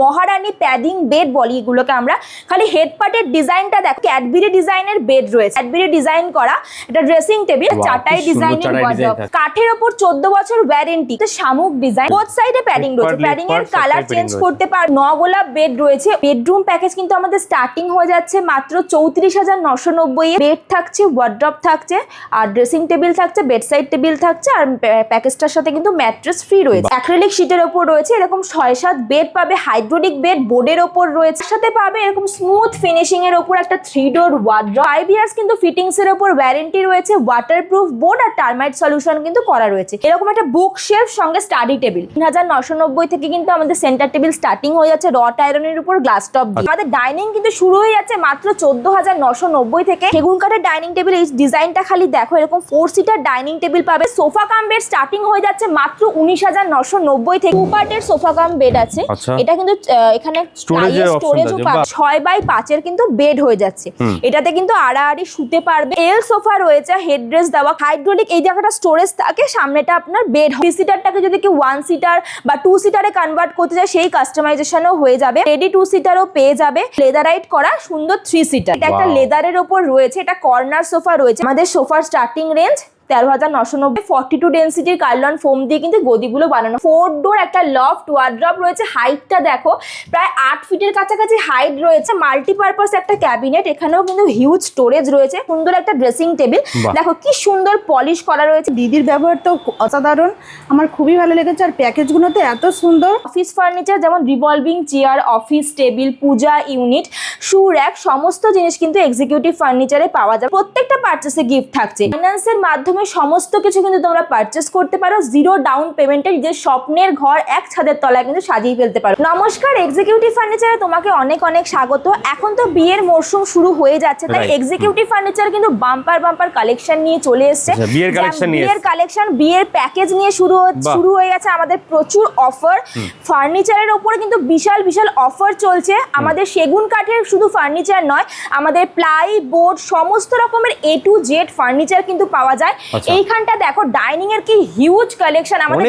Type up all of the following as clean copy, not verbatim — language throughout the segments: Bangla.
মহারানী প্যাডিং বেড বলি এগুলোকে আমরা। খালি হেড পার্টের ডিজাইনটা দেখো, ক্যাডবেরি ডিজাইনের বেড রয়েছে, ক্যাডবেরি ডিজাইন করা এটা ড্রেসিং টেবিল, চাটাই ডিজাইনের ওয়ার্ডরোব, কাঠের উপর 14 বছর ওয়ারেন্টি, তো শামুক ডিজাইন, বোথ সাইডে প্যাডিং রয়েছে, প্যাডিং এর কালার চেঞ্জ করতে পার। 9 গোলাপ বেড রয়েছে। বেডরুম প্যাকেজ কিন্তু আমাদের স্টার্টিং হয়ে যাচ্ছে মাত্র 34,990 এ। বেড থাকছে, ওয়ার্ডরোব থাকছে, আর ড্রেসিং টেবিল থাকছে, বেডসাইড টেবিল থাকছে, আর প্যাকেজটার সাথে কিন্তু ম্যাট্রেস ফ্রি রয়েছে। অ্যাক্রিলিক শীটের উপর রয়েছে এরকম 6-7 বেড পাবে, হাইড্রোলিক বেড বোর্ডের ওপর রয়েছে, সাথে পাবে এরকম স্মুথ ফিনিশিং এর উপর একটা 3 ডোর ওয়ার্ডরোব। 5 ইয়ার্স কিন্তু ফিটিংস এর উপর ওয়ারেন্টি রয়েছে, ওয়াটারপ্রুফ বোর্ড আর টার্মাইট সলিউশন কিন্তু করা রয়েছে। এরকম একটা বুক শেলফ সঙ্গে স্টাডি টেবিল 3,990 থেকে কিন্তু আমাদের সেন্টার টেবিল স্টার্টিং হয়ে যাচ্ছে রড আয়রনের উপর গ্লাস টপ দিয়ে। আমাদের ডাইনিং কিন্তু শুরু হয়ে যাচ্ছে মাত্র 14,990 থেকে। সেগুন কাঠের ডাইনিং টেবিল, এই ডিজাইনটা খালি দেখো, এরকম 4 সিটার ডাইনিং টেবিল পাবে। সোফা কাম বেড স্টার্টিং হয়ে যাচ্ছে মাত্র 19,990 থেকে। 2 পার্টের সোফা কাম বেড আছে, এটা কিন্তু এখানে স্টোরেজও পাবে। 6x5 এর কিন্তু বেড হয়ে যাচ্ছে, এটাতে কিন্তু আড়াআড়ি শুতে পারবে। এল সোফা রয়েছে, হেডরেস্ট দেওয়া, হাইড্রোলিক, এই জায়গাটা স্টোরেজ থাকে, সামনেটা আপনার বেড। 3 সিটারটাকে যদি কেউ 1 সিটার বা 2 সিটারে কনভার্ট করতে চায় সেই কাস্টমাইজেশনও হয়ে যাবে। রেডি 2 সিটারও পেয়ে যাবে, লেদারাইট করা সুন্দর 3 সিটার। এটা একটা লেদারের ওপর রয়েছে, এটা কর্নার সোফা রয়েছে। আমাদের সোফার স্টার্টিং রেঞ্জ 13,990। 42 ডেন্সিটির কার্লন ফোম দিয়ে কিন্তু গদিগুলো বানানো। 4 ডোর একটা লফট ওয়ার্ডরোব রয়েছে, হাইটটা দেখো প্রায় 8 ফিটের কাছাকাছি হাইট রয়েছে। মাল্টিপারপাস একটা ক্যাবিনেট, এখানেও কিন্তু হিউজ স্টোরেজ রয়েছে। সুন্দর একটা ড্রেসিং টেবিল, দেখো কি সুন্দর পলিশ করা রয়েছে। দিদির ব্যবহার তো অসাধারণ, আমার খুবই ভালো লেগেছে, আর প্যাকেজগুলোতে এত সুন্দর। অফিস ফার্নিচার যেমন রিভলভিং চেয়ার, অফিস টেবিল, পূজা ইউনিট, শু র্যাক, সমস্ত জিনিস কিন্তু এক্সিকিউটিভ ফার্নিচারে পাওয়া যায়। প্রত্যেকটা পারচেসে গিফট থাকছে। ফাইন্যান্সের মাধ্যমে সমস্ত কিছু কিন্তু তোমরা পারচেস করতে পারো। 0 ডাউন পেমেন্টে নিজের স্বপ্নের ঘর এক ছাদের তলায় কিন্তু সাজিয়ে ফেলতে পারো। নমস্কার, এক্সিকিউটিভ ফার্নিচারে তোমাকে অনেক অনেক স্বাগত। এখন তো বিয়ের মরশুম শুরু হয়ে যাচ্ছে, তাই এক্সিকিউটিভ ফার্নিচার কিন্তু বাম্পার কালেকশন নিয়ে চলে এসেছে। বিয়ের কালেকশন, বিয়ের প্যাকেজ নিয়ে শুরু হয়ে গেছে আমাদের প্রচুর অফার। ফার্নিচারের ওপরে কিন্তু বিশাল অফার চলছে। আমাদের সেগুন কাঠের শুধু ফার্নিচার নয়, আমাদের প্লাই, বোর্ড, সমস্ত রকমের A to Z ফার্নিচার কিন্তু পাওয়া যায়। এইখানটা দেখো ডাইনিং এর কি হিউজ কালেকশন। আমাদের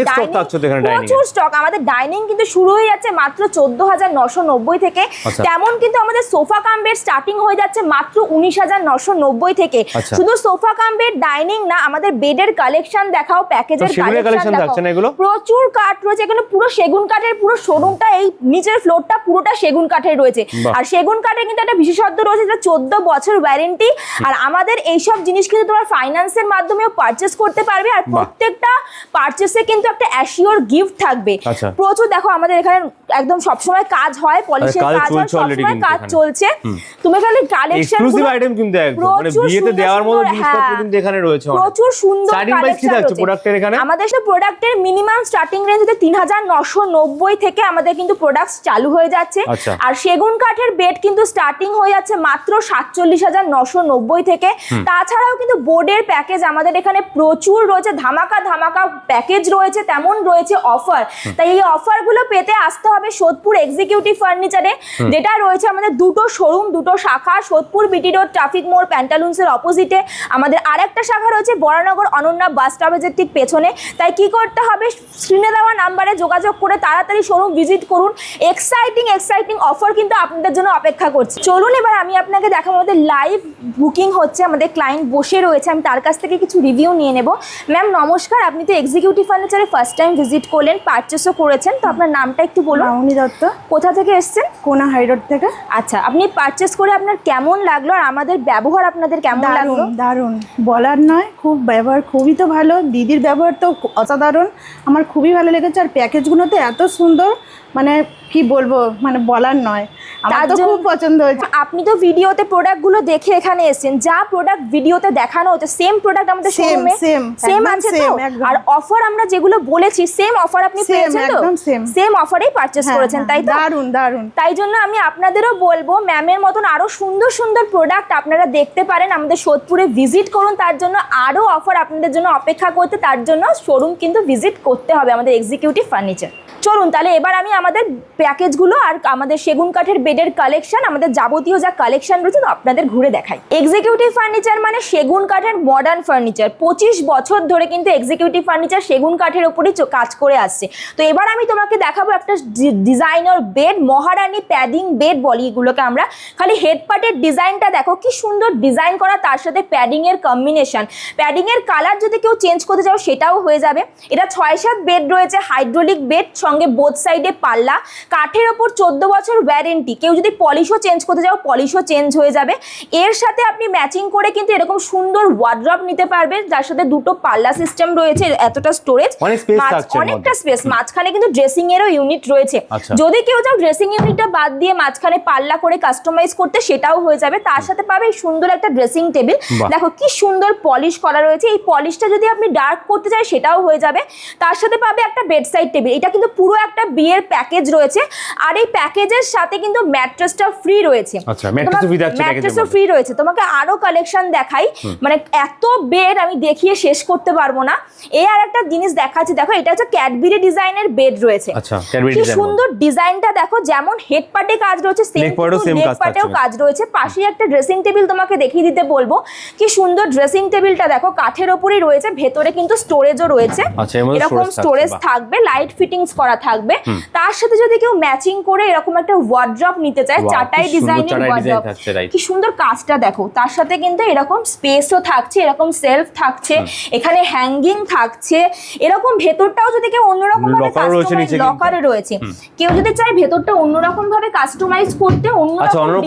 প্রচুর স্টক। আমাদের ডাইনিং কিন্তু শুরু হয়ে যাচ্ছে মাত্র 14,990 থেকে। তেমন কিন্তু আমাদের সোফা কাম বেড স্টার্টিং হয়ে যাচ্ছে মাত্র 19,990 থেকে। শুধু সোফা কাম বেড, ডাইনিং না, আমাদের বেডের কালেকশন দেখাও, প্যাকেজের কালেকশন দেখাও। প্রচুর কাঠ রয়েছে এখানে, পুরো সেগুন কাঠের পুরো শোরুমটা, এই নিচের ফ্লোরটা পুরোটা সেগুন কাঠের রয়েছে। আর সেগুন কাঠের কিন্তু একটা বিশেষত্ব রয়েছে, যেটা 14 বছর ওয়ারেন্টি। আর আমাদের এইসব জিনিস কিন্তু তোমার ফাইন্যান্সের মাধ্যমেও পারচেস করতে পারবে, আর প্রত্যেকটা পারচেসে কিন্তু একটা অ্যাসিওর গিফট থাকবে। প্রচুর দেখো আমাদের এখানে একদম সবসময় কাজ হয়, পলিশের কাজ হয়, সবসময় কাজ চলছে। তুমি খালি কালেকশন, এক্সক্লুসিভ আইটেম কিন্তু একদম, মানে বিয়েতে দেওয়ার মতো জিনিসপত্র কিন্তু এখানে রয়েছে। প্রচুর সুন্দর কালেকশন আছে প্রোডাক্টের এখানে। আমাদের সাথে প্রোডাক্টের মিনিমাম স্টার্টিং রেঞ্জ 3,990 থেকে আমাদের কিন্তু প্রোডাক্টস চালু হয়ে যাচ্ছে। আর সেগুন কাঠের বেড কিন্তু স্টার্টিং হয়ে যাচ্ছে মাত্র 47,990 থেকে। তাছাড়াও কিন্তু বোর্ডের প্যাকেজ আমাদের এখানে প্রচুর রয়েছে, ধামাকা প্যাকেজ রয়েছে, তেমন রয়েছে অফার। তাই এই অফারগুলো পেতে আসতে হবে সোদপুর এক্সিকিউটিভ ফার্নিচারে, যেটা রয়েছে আমাদের 2টো শোরুম, 2টো শাখা। সোদপুর বিটি রোড ট্রাফিক মোড় প্যান্টালুন্সের অপোজিটে আমাদের আরেকটা শাখা রয়েছে বরানগর অনন্যা বাস স্টপেজের ঠিক পেছনে। তাই কি করতে হবে, স্ক্রিনে দেওয়া নাম্বারে যোগাযোগ করে তাড়াতাড়ি শোরুম ভিজিট করুন। এক্সাইটিং অফার কিন্তু আপনাদের জন্য অপেক্ষা করছে। চলুন এবার আমি আপনাকে দেখাবো, আমাদের লাইভ বুকিং হচ্ছে, আমাদের ক্লায়েন্ট বসে রয়েছে, আমি তার কাছ থেকে কিছু রিভিউ নিয়ে নেব। ম্যাম নমস্কার, আপনি তো এক্সিকিউটিভ ফার্নিচারে ফার্স্ট টাইম ভিজিট করলেন, পারচেসও করেছেন, তো আপনার নামটা একটু বলুন। মামনি দত্ত। কোথা থেকে এসেছেন? কোনা হাই রোড থেকে। আচ্ছা, আপনি পারচেস করে আপনার কেমন লাগলো, আর আমাদের ব্যবহার আপনাদের কেমন লাগলো? দারুণ, বলার নয়, খুব ব্যবহার খুবই তো ভালো। দিদির ব্যবহার তো অসাধারণ, আমার খুবই ভালো লেগেছে। আর প্যাকেজগুলোতে এত সুন্দর, মানে কি বলবো, মানে বলার নয়, আমার তো খুব পছন্দ হয়েছে। আপনি তো ভিডিওতে প্রোডাক্টগুলো দেখে এখানে এসেছেন, যা প্রোডাক্ট ভিডিওতে দেখানো হচ্ছে সেম প্রোডাক্ট আমাদের শোরুমে সেম আছে তো? আর অফার আমরা যেগুলো বলেছি সেম অফার আপনি পেয়েছেন তো? সেম অফারেই পারচেস করেছেন, তাই তো? দারুণ। তাই জন্য আমি আপনাদেরও বলবো, ম্যামের মতন আরো সুন্দর প্রোডাক্ট আপনারা দেখতে পারেন, আমাদের সোদপুরে ভিজিট করুন। তার জন্য আরো অফার আপনাদের জন্য অপেক্ষা করতে, তার জন্য শোরুম কিন্তু ভিজিট করতে হবে আমাদের এক্সিকিউটিভ ফার্নিচার। চলুন তাহলে এবার আমি আমাদের প্যাকেজগুলো আর আমাদের সেগুন কাঠের বেডের কালেকশন, আমাদের যাবতীয় যা কালেকশন রয়েছে তো আপনাদের ঘুরে দেখাই। এক্সিকিউটিভ ফার্নিচার মানে সেগুন কাঠের মডার্ন ফার্নিচার। 25 বছর ধরে কিন্তু এক্সিকিউটিভ ফার্নিচার সেগুন কাঠের উপরই কাজ করে আসছে। তো এবার আমি তোমাকে দেখাবো একটা ডিজাইনার বেড, মহারানী প্যাডিং বেড বলি এগুলোকে আমরা। খালি হেড পার্টের ডিজাইনটা দেখো কি সুন্দর ডিজাইন করা, তার সাথে প্যাডিং এর কম্বিনেশন। প্যাডিং এর কালার যদি কেউ চেঞ্জ করতে চাও সেটাও হয়ে যাবে। এটা 6-7 বেড রয়েছে, হাইড্রোলিক বেড, সঙ্গে বোথ সাইডে পাল্লা, কাঠের ওপর 14 বছর ওয়ারেন্টি। কেউ যদি পলিশও চেঞ্জ করতে চাও পলিশও চেঞ্জ হয়ে যাবে। এর সাথে আপনি ম্যাচিং করে কিন্তু এরকম সুন্দর ওয়ার্ড্রপ নিতে পারবেন, যার সাথে দুটো পাল্লা সিস্টেম রয়েছে, এতটা স্টোরেজ, অনেকটা স্পেস। মাঝখানে কিন্তু ড্রেসিং এরও ইউনিট রয়েছে। যদি কেউ চাও ড্রেসিং ইউনিটটা বাদ দিয়ে মাঝখানে পাল্লা করে কাস্টমাইজ করতে সেটাও হয়ে যাবে। তার সাথে পাবে এই সুন্দর একটা ড্রেসিং টেবিল, দেখো কি সুন্দর পলিশ করা রয়েছে। এই পলিশটা যদি আপনি ডার্ক করতে চাই সেটাও হয়ে যাবে। তার সাথে পাবে একটা বেডসাইড টেবিল। এটা কিন্তু পুরো একটা বিয়ের প্যাকেজ রয়েছে, আর এই প্যাকেজের সাথে কিন্তু ম্যাট্রেসটা ফ্রি রয়েছে। আচ্ছা, ম্যাট্রেসও ফ্রি রয়েছে। তোমাকে আরো কালেকশন দেখাই, মানে এত বেড আমি দেখিয়ে শেষ করতে পারবো না। এই আর একটা জিনিস দেখাচ্ছি, দেখো এটা হচ্ছে ক্যাডবেরি ডিজাইনের বেড রয়েছে। আচ্ছা, ক্যাডবেরি কি সুন্দর ডিজাইনটা দেখো, যেমন হেড পার্টে কাজ রয়েছে সেম নেক পার্টেও কাজ রয়েছে। পাশে একটা ড্রেসিং টেবিল তোমাকে দেখিয়ে দিতে বলবো, কি সুন্দর ড্রেসিং টেবিলটা দেখো, কাঠের উপরই রয়েছে, ভেতরে কিন্তু স্টোরেজও রয়েছে। এরকম স্টোরেজ থাকবে, লাইট ফিটিংস করা থাকবে। তার সাথে যদি কেউ ম্যাচিং করে এরকম একটা ওয়ার্ড্রপ নিতে চায়, চাটাই ডিজাইনের ওয়ার্ড্রপ, কি সুন্দর কাজটা দেখো। তার সাথে কিন্তু এরকম স্পেসও থাকছে, এরকম সেলফ থাকছে, এখানে হ্যাঙ্গিং থাকছে, এরকম ভেতরটাও যদি কেউ অন্যরকম ভাবে কাস্টমাইজ, লকারে রয়েছে, কেউ যদি চায় ভেতরটা অন্যরকম ভাবে কাস্টমাইজ করতে, অন্য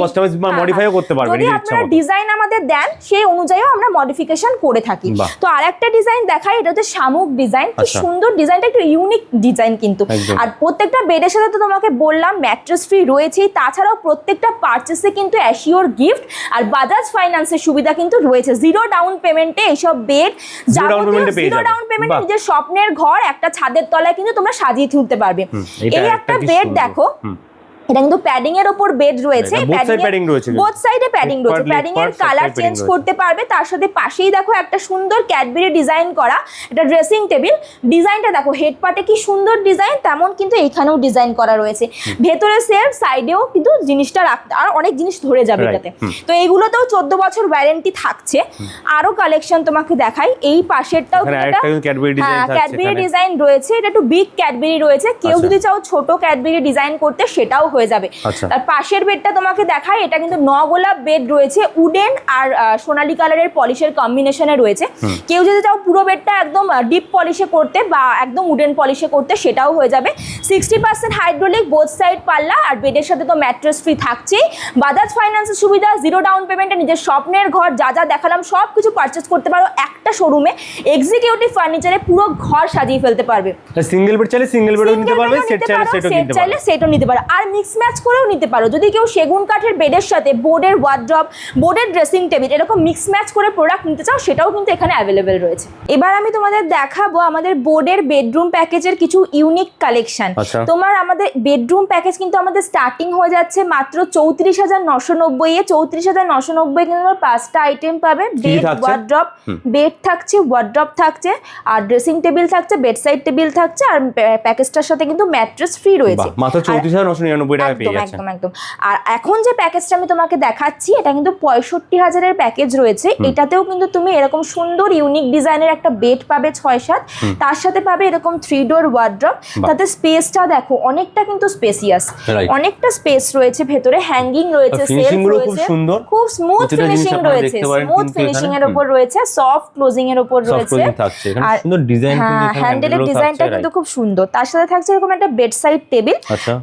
কাস্টমাইজ বা মডিফাইও করতে পারবে যদি আপনারা ডিজাইন আমাদের দেন সেই অনুযায়ী আমরা মডিফিকেশন করে থাকি। তো আরেকটা ডিজাইন দেখাই, এটা হচ্ছে শামুক ডিজাইন। কি সুন্দর ডিজাইনটা, একটু ইউনিক ডিজাইন কিন্তু। আর প্রত্যেকটা বেডের সাথে তো তোমাকে বললাম ম্যাট্রেস ফ্রি রয়েছেই, তাছাড়াও প্রত্যেকটা পারচেসে কিন্তু অ্যাসিওর গিফট আর বাজাজ ফাইন্যান্সের সুবিধা কিন্তু রয়েছে। 0 ডাউন পেমেন্টে এইসব বেড, 0 ডাউন পেমেন্টে নিজের স্বপ্নের ঘর একটা ছাদের তলায় কিন্তু তোমরা সাজিয়ে তুলতে পারবে। এই একটা বেড দেখো, এটা কিন্তু প্যাডিং এর উপর বেড রয়েছে, বোথ সাইডে প্যাডিং রয়েছে। প্যাডিং এর কালার চেঞ্জ করতে পারবে। তার সাথে পাশেই দেখো একটা সুন্দর ক্যাডবেরি ডিজাইন করা এটা ড্রেসিং টেবিল। ডিজাইনটা দেখো, হেড পার্টে কি সুন্দর ডিজাইন, তেমন কিন্তু এখানেও ডিজাইন করা রয়েছে। ভেতরে সেলফ, সাইডেও কিন্তু জিনিসটা রাখতে আর অনেক জিনিস ধরে যাবে এটাতে। তো এইগুলোতেও 14 বছর ওয়ারেন্টি থাকছে। আরো কালেকশন তোমাকে দেখাই, এই পাশেরটাও ক্যাডবেরি ডিজাইন রয়েছে। এটা একটু বিগ ক্যাডবেরি রয়েছে, কেউ যদি চাও ছোট ক্যাডবেরি ডিজাইন করতে সেটাও হয়ে যাবে। তার পাশের বেডটা তোমাকে দেখাই, এটা কিন্তু 9 গোলাপ বেড রয়েছে, উডেন আর সোনালী কালারের পলিশের কম্বিনেশনে রয়েছে। কেউ যদি চাও পুরো বেডটা একদম ডিপ পলিশে করতে বা একদম উডেন পলিশে করতে সেটাও হয়ে যাবে। 60% হাইড্রোলিক, বোথ সাইড পাল্লা, আর বেডের সাথে তো ম্যাট্রেস ফ্রি থাকছেই। বাজাজ ফাইন্যান্সের সুবিধা, 0 ডাউন পেমেন্টে নিজের স্বপ্নের ঘর যা যা দেখালাম সব কিছু পারচেস করতে পারো একটা শোরুমে। এক্সিকিউটিভ ফার্নিচারে পুরো ঘর সাজিয়ে ফেলতে পারবে। সিঙ্গেল বেড চাইলে সিঙ্গেল বেডও নিতে পারবে, সেট চাইলে সেটও নিতে পারো, আর মিক্স ম্যাচ করেও নিতে পারো। যদি কেউ সেগুন কাঠের বেডের সাথে বোর্ডের ওয়ার্ড্রপ, বোর্ডের ড্রেসিং টেবিল এরকম মিক্স ম্যাচ করে প্রোডাক্ট নিতে চাও সেটাও কিন্তু এখানে অ্যাভেলেবেল রয়েছে। এবার আমি তোমাদের দেখাবো আমাদের বোর্ডের বেডরুম প্যাকেজের কিছু ইউনিক কালেকশন। তোমার আমাদের বেডরুম প্যাকেজ কিন্তু আমাদের স্টার্টিং হয়ে যাচ্ছে মাত্র 34,990 এ। 34,990 কিন্তু 5টা আইটেম পাবে। বেড, ওয়ার্ড্রপ, বেড থাকছে, ওয়ার্ড্রপ থাকছে, আর ড্রেসিং টেবিল থাকছে, বেডসাইড টেবিল থাকছে, আর প্যাকেজটার সাথে কিন্তু ম্যাট্রেস ফ্রি রয়েছে। মাত্র 34,999 টাকায় পেয়ে যাচ্ছেন। একদম। আর এখন যে প্যাকেজটা আমি তোমাকে দেখাচ্ছি এটা কিন্তু 65,000 প্যাকেজ রয়েছে। এটাতেও কিন্তু তুমি এরকম সুন্দর ইউনিক ডিজাইনের একটা বেড পাবে 6-7, তার সাথে পাবে এরকম 3 ডোর ওয়ার্ড্রপ। তাতে স্পেসটা দেখো অনেকটা কিন্তু স্পেসিয়াস, অনেকটা স্পেস রয়েছে, ভেতরে হ্যাঙ্গিং রয়েছে, সেলফ রয়েছে, খুব স্মুথ ফিনিশিং রয়েছে, স্মুথ ফিনিশিং এর উপর রয়েছে, সফট ক্লোজিং এর উপর রয়েছে। আর সুন্দর ডিজাইন, হ্যান্ডেলের ডিজাইনটা কিন্তু খুব সুন্দর। তার সাথে থাকছে এরকম একটা বেডসাইড টেবিল,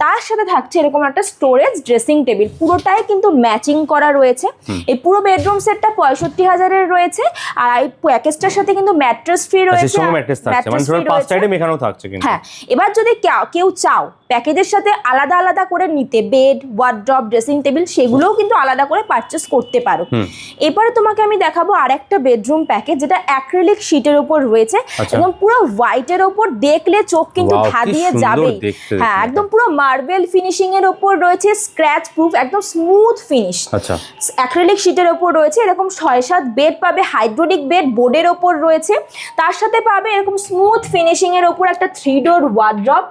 তার সাথে থাকছে এরকম একটা স্টোরেজ ড্রেসিং টেবিল। পুরোটাই কিন্তু ম্যাচিং করা রয়েছে। এই পুরো বেডরুম সেটটা 65,000 এর রয়েছে, আর এই প্যাকেজটার সাথে কিন্তু ম্যাট্রেস ফ্রি রয়েছে। ম্যাট্রেস থাকছে, মানে পুরো 5টা আইটেম এখানেও থাকছে কিন্তু। হ্যাঁ, এবার যদি কেউ চাও প্যাকেজের সাথে আলাদা আলাদা করে নিতে, বেড, ওয়ার্ড্রপ, ড্রেসিং টেবিল সেগুলোও কিন্তু আলাদা করে পারচেস করতে পারো। এবারে তোমাকে আমি দেখাবো আরেকটা বেডরুম প্যাকেজ যেটা অ্যাক্রিলিক শীটের উপর রয়েছে, একদম পুরো হোয়াইটের ওপর দেখলে চোখ কিন্তু ধাঁধিয়ে যাবে। হ্যাঁ, একদম পুরো মার্বেল ফিনিশিং এর ওপর রয়েছে, স্ক্র্যাচ প্রুফ, একদম স্মুথ ফিনিশ। আচ্ছা, অ্যাক্রিলিক শীটের ওপর রয়েছে, এরকম 6-7 বেড পাবে, হাইড্রোলিক বেড বোর্ডের ওপর রয়েছে, তার সাথে পাবে এরকম স্মুথ ফিনিশিং এর ওপর একটা 3 ডোর ওয়ার্ড্রপ।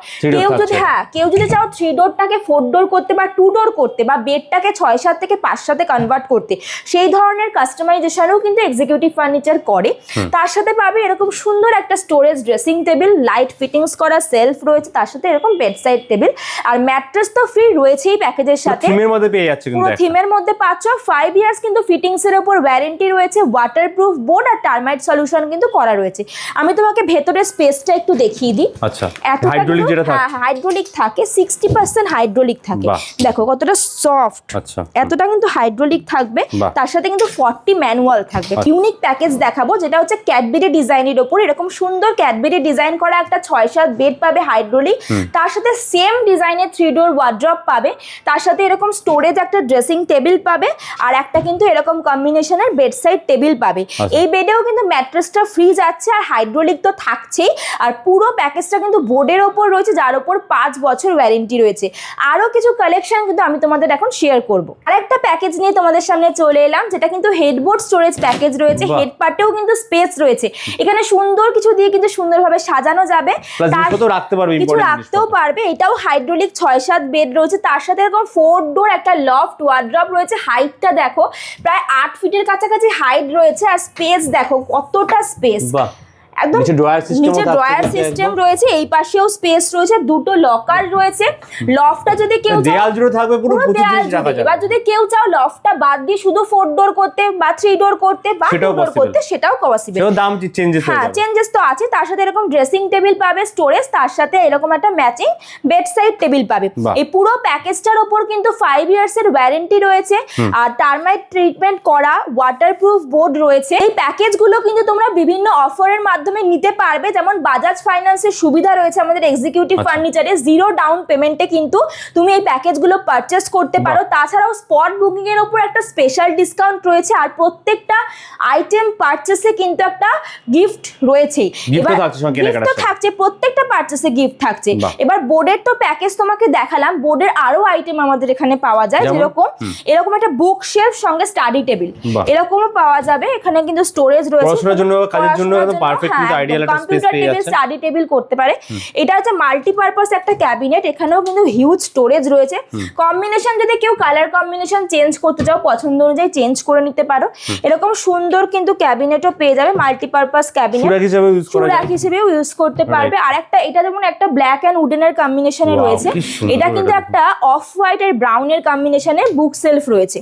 কেউ যদি চাও 3 ডোরটাকে 4 ডোর করতে বা 2 ডোর করতে, বা বেডটাকে 6-7 থেকে 5-7 কনভার্ট করতে, সেই ধরনের কাস্টমাইজেশনও কিন্তু এক্সিকিউটিভ ফার্নিচার করে। তার সাথে পাবে এরকম সুন্দর একটা storage dressing table, light fittings করা সেলফ রয়েছে, তার সাথে এরকম বেডসাইড টেবিল, আর ম্যাট্রেস তো ফ্রি রয়েছেই প্যাকেজের সাথে। থিমের মধ্যে পেয়ে যাচ্ছে, কিন্তু পুরো থিমের মধ্যে পাচ্ছ। 5 ইয়ার্স কিন্তু ফিটিংস এর উপর ওয়ারেন্টি রয়েছে, ওয়াটারপ্রুফ বোর্ড আর টার্মাইট সলিউশন কিন্তু করা রয়েছে। আমি তোমাকে ভেতরের স্পেসটা একটু দেখিয়ে দিই। আচ্ছা, হাইড্রোলিক যেটা থাকে, হ্যাঁ হাইড্রোলিক থাকে, 60% হাইড্রোলিক থাকে। দেখো কতটা সফট। আচ্ছা, এতটা কিন্তু হাইড্রোলিক থাকবে, তার সাথে কিন্তু 40 ম্যানুয়াল থাকবে। ইউনিক প্যাকেজ দেখাবো যেটা হচ্ছে ক্যাডবেরি ডিজাইনের উপর এরকম সুন্দর ক্যাডবেরি ডিজাইন করা একটা 6-7 বেড পাবে হাইড্রোলিক, তার সাথে সেম ডিজাইনের 3 ডোর ওয়ার্ড্রপ পাবে, তার সাথে এরকম স্টোরেজ একটা ড্রেসিং টেবিল পাবে, আর একটা কিন্তু এরকম কম্বিনেশনের বেডসাইড টেবিল পাবে। এই বেডেও কিন্তু ম্যাট্রেসটা ফ্রি যাচ্ছে, আর হাইড্রোলিক তো থাকছেই, আর পুরো প্যাকেজটা কিন্তু বোর্ডের ওপর রয়েছে, যার উপর 5 বছর ওয়ারেন্টি রয়েছে। আরো কিছু কালেকশন কিন্তু আমি তোমাদের এখন শেয়ার করব। আরেকটা প্যাকেজ নিয়ে তোমাদের সামনে চলে এলাম, যেটা কিন্তু হেডবোর্ড স্টোরেজ প্যাকেজ রয়েছে, হেড পার্টেও কিন্তু স্পেস রয়েছে, এখানে সুন্দর কিছু দিয়ে কিন্তু সুন্দরভাবে সাজানো যাবে, কিছু রাখতেও পারবে। এটাও হাইড্রোলিক 6-7 বেড রয়েছে, তার সাথে এরকম 4 ডোর একটা লফট ওয়ার্ড্রপ রয়েছে। হাইটটা দেখো প্রায় 8 ফিটের কাছাকাছি হাইট রয়েছে, আর স্পেস দেখো কতটা স্পেস, একদম নিচে ড্রয়ার সিস্টেম রয়েছে, এই পাশেও স্পেস রয়েছে, দুটো লকার রয়েছে। লফটটা যদি কেউ দেয়াল জুড়ে থাকবে, পুরো 25 রাখা যাবে। এবার যদি কেউ চাও লফটটা বাদ দিয়ে শুধু 4 ডোর করতে বা 3 ডোর করতে বা 2 ডোর করতে, সেটাও পসিবল। সেটাও দাম চেঞ্জেস হয়ে যাবে। হ্যাঁ, চেঞ্জেস তো আছে। তার সাথে এরকম ড্রেসিং টেবিল পাবে, স্টোরেজ, তার সাথে এরকম একটা ম্যাচিং বেডসাইড টেবিল পাবে। এই পুরো প্যাকেজটার উপর কিন্তু 5 ইয়ার্স এর ওয়ারেন্টি রয়েছে, আর টার্মাইট ট্রিটমেন্ট করা ওয়াটারপ্রুফ বোর্ড রয়েছে। এই প্যাকেজগুলো কিন্তু তোমরা বিভিন্ন অফারের মাধ্যমে নিতে পারবে, যেমন বাজাজ ফাইন্যান্সের সুবিধা রয়েছে আমাদের এক্সিকিউটিভ ফার্নিচারে, 0 ডাউন পেমেন্টে কিন্তু তুমি এই প্যাকেজগুলো পারচেস করতে পারো। তাছাড়াও স্পট বুকিং এর উপর একটা স্পেশাল ডিসকাউন্ট রয়েছে, আর প্রত্যেকটা আইটেম পারচেসে কিন্তু একটা গিফট রয়েছে। এবার গিফট থাকছে, প্রত্যেকটা পারচেসে গিফট থাকছে। এবার বোর্ডের তো প্যাকেজ তোমাকে দেখালাম, বোর্ডের আরো আইটেম আমাদের এখানে পাওয়া যায়, যেরকম এরকম একটা বুক শেলফ সঙ্গে স্টাডি টেবিল এরকমও পাওয়া যাবে। এখানে কিন্তু স্টোরেজ রয়েছে, পড়াশোনার জন্য, কাজের জন্য একদম পারফেক্ট আইডিয়াল একটা স্পেস পেয়ে যাচ্ছে। স্টাডি টেবিল করতে পারে। এটা হচ্ছে মাল্টিপারপাস একটা ক্যাবিনেট, এখানেও কিন্তু হিউজ স্টোরেজ রয়েছে। কম্বিনেশন যদি কেউ কালার কম্বিনেশন চেঞ্জ করতে চাও, পছন্দ অনুযায়ী চেঞ্জ করে নিতে পারো। এরকম সুন্দর কিন্তু ক্যাবিনেটও পেয়ে যাবে, মাল্টিপারপাস ক্যাবিনেট হিসেবেও ইউজ করতে পারবে। আর একটা এটা যেমন একটা ব্ল্যাক এন্ড উডেনের কম্বিনেশনে রয়েছে, এটা কিন্তু একটা অফ হোয়াইট আর ব্রাউনের কম্বিনেশনে বুক সেলফ রয়েছে।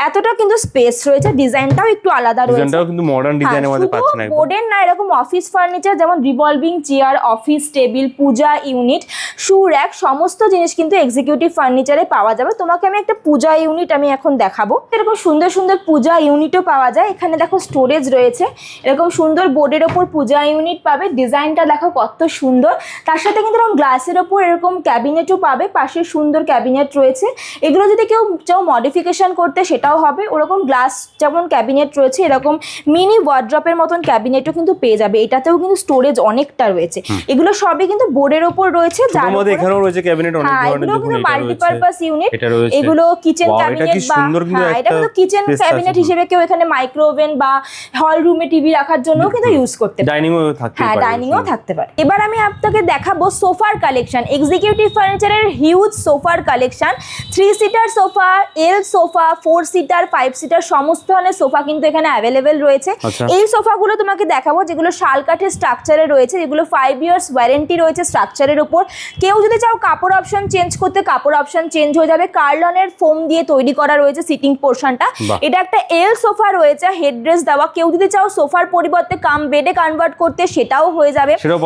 এতটা কিন্তু স্পেস রয়েছে, ডিজাইনটাও একটু আলাদা রয়েছে, ডিজাইনটাও কিন্তু মডার্ন ডিজাইনের মধ্যে পাচ্ছেন একদম। বোর্ডের না, এরকম অফিস ফার্নিচার যেমন রিভলভিং চেয়ার, অফিস টেবিল, পূজা ইউনিট, শু র‍্যাক, সমস্ত জিনিস কিন্তু এক্সিকিউটিভ ফার্নিচারে পাওয়া যাবে। তোমাকে আমি একটা পূজা ইউনিট আমি এখন দেখাবো। এরকম সুন্দর সুন্দর পূজা ইউনিটও পাওয়া যায়। এখানে দেখো স্টোরেজ রয়েছে, এরকম সুন্দর বোর্ডের ওপর পূজা ইউনিট পাবে। ডিজাইনটা দেখো কত সুন্দর, তার সাথে কিন্তু এরকম গ্লাসের ওপর এরকম ক্যাবিনেটও পাবে, পাশে সুন্দর ক্যাবিনেট রয়েছে। এগুলো যদি কেউ চাও মডিফিকেশন করতে সেটাও হবে। ওরকম গ্লাস যেমন ক্যাবিনেট রয়েছে, এরকম মিনি ওয়ার্ড্রপের মতন ক্যাবিনেটও কিন্তু পেয়ে যাবে। এটাতেও কিন্তু স্টোরেজ অনেকটা রয়েছে। এগুলো সবই কিন্তু বোর্ডের ওপর রয়েছে, যার মধ্যে এখানেও রয়েছে ক্যাবিনেট অনেক ধরনের। এগুলো কিন্তু মাল্টিপারপাস ইউনিট, এগুলো কিচেন ক্যাবিনেট বা এটা কিন্তু কিচেন ক্যাবিনেট হিসেবে কেউ এখানে মাইক্রো ওভেন বা হল রুমে টিভি রাখার জন্য কিন্তু ইউজ করতে পারে। ডাইনিংও থাকতে পারে, ডাইনিংও থাকতে পারে। এবার আমি আপনাকে দেখাবো সোফার কালেকশন। এক্সিকিউটিভ ফার্নিচারের হিউজ সোফার কালেকশন, 3 সিটার সোফা, এল সোফা, 4 সিটার, 5 সিটার, সমস্ত ধরনের সোফা কিন্তু এখানে অ্যাভেলেবেল রয়েছে। এই সোফাগুলো তোমাকে দেখাবো যেগুলো শাল কাঠের স্ট্রাকচারে রয়েছে, যেগুলো 5 ইয়ার্স ওয়ারেন্টি রয়েছে স্ট্রাকচারের উপর। কেউ যদি চাও কাপড় অপশন চেঞ্জ করতে, কাপড় অপশন চেঞ্জ হয়ে যাবে। কার্লনের ফোম দিয়ে তৈরি করা রয়েছে সিটিং পোর্শনটা। এটা একটা এল সোফা রয়েছে, হেডরেস্ট দেওয়া। কেউ যদি চাও সোফার পরিবর্তে কাম বেডে কনভার্ট করতে, সেটাও হয়ে যাবে, সেটাও